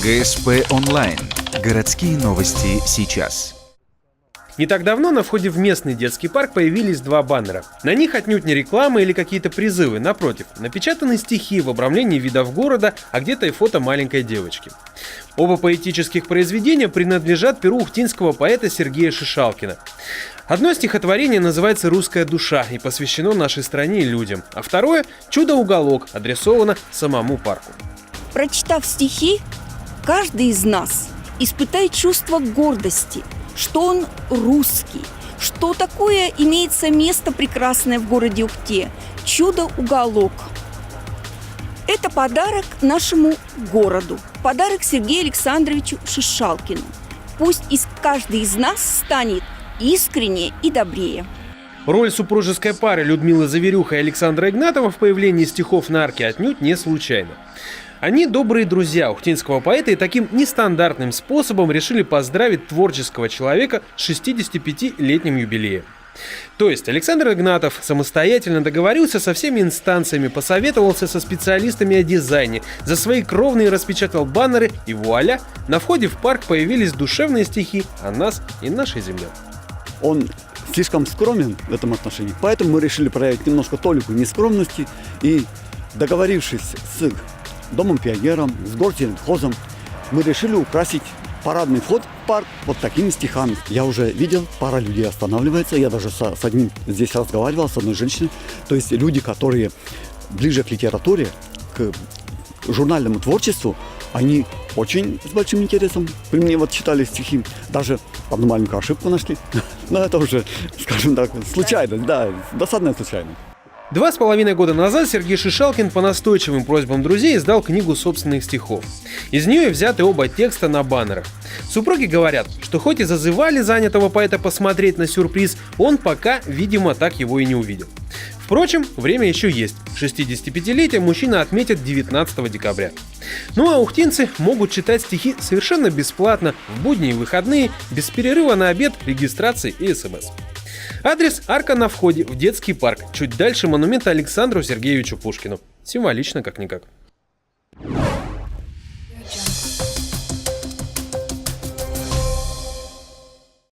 ГСП онлайн. Городские новости сейчас. Не так давно на входе в местный детский парк появились два баннера. На них отнюдь не реклама или какие-то призывы, напротив, напечатаны стихи в обрамлении видов города, а где-то и фото маленькой девочки. Оба поэтических произведения принадлежат перу ухтинского поэта Сергея Шишалкина. Одно стихотворение называется «Русская душа» и посвящено нашей стране и людям, а второе «Чудо-уголок» адресовано самому парку. Прочитав стихи, каждый из нас испытает чувство гордости, что он русский, что такое имеется место прекрасное в городе Ухте – чудо-уголок. Это подарок нашему городу, подарок Сергею Александровичу Шишалкину. Пусть каждый из нас станет искреннее и добрее. Роль супружеской пары Людмилы Заверюха и Александра Игнатова в появлении стихов на арке отнюдь не случайно. Они добрые друзья ухтинского поэта и таким нестандартным способом решили поздравить творческого человека с 65-летним юбилеем. То есть Александр Игнатов самостоятельно договорился со всеми инстанциями, посоветовался со специалистами о дизайне, за свои кровные распечатал баннеры и вуаля, на входе в парк появились душевные стихи о нас и нашей земле. Он слишком скромен в этом отношении, поэтому мы решили проявить немножко толику нескромности и, договорившись с Домом пионером, с горсельхозом, мы решили украсить парадный вход в парк вот такими стихами. Я уже видел, пара людей останавливается, я даже с одним здесь разговаривал, с одной женщиной. То есть люди, которые ближе к литературе, к журнальному творчеству, они очень с большим интересом при мне вот читали стихи, даже одну маленькую ошибку нашли. Но это уже, скажем так, случайность, да, досадная случайность. 2,5 года назад Сергей Шишалкин по настойчивым просьбам друзей издал книгу собственных стихов. Из нее взяты оба текста на баннерах. Супруги говорят, что хоть и зазывали занятого поэта посмотреть на сюрприз, он пока, видимо, так его и не увидел. Впрочем, время еще есть. 65-летие мужчина отметит 19 декабря. Ну а ухтинцы могут читать стихи совершенно бесплатно, в будни и выходные, без перерыва на обед, регистрации и СМС. Адрес – арка на входе в детский парк, чуть дальше монумента Александру Сергеевичу Пушкину. Символично как-никак.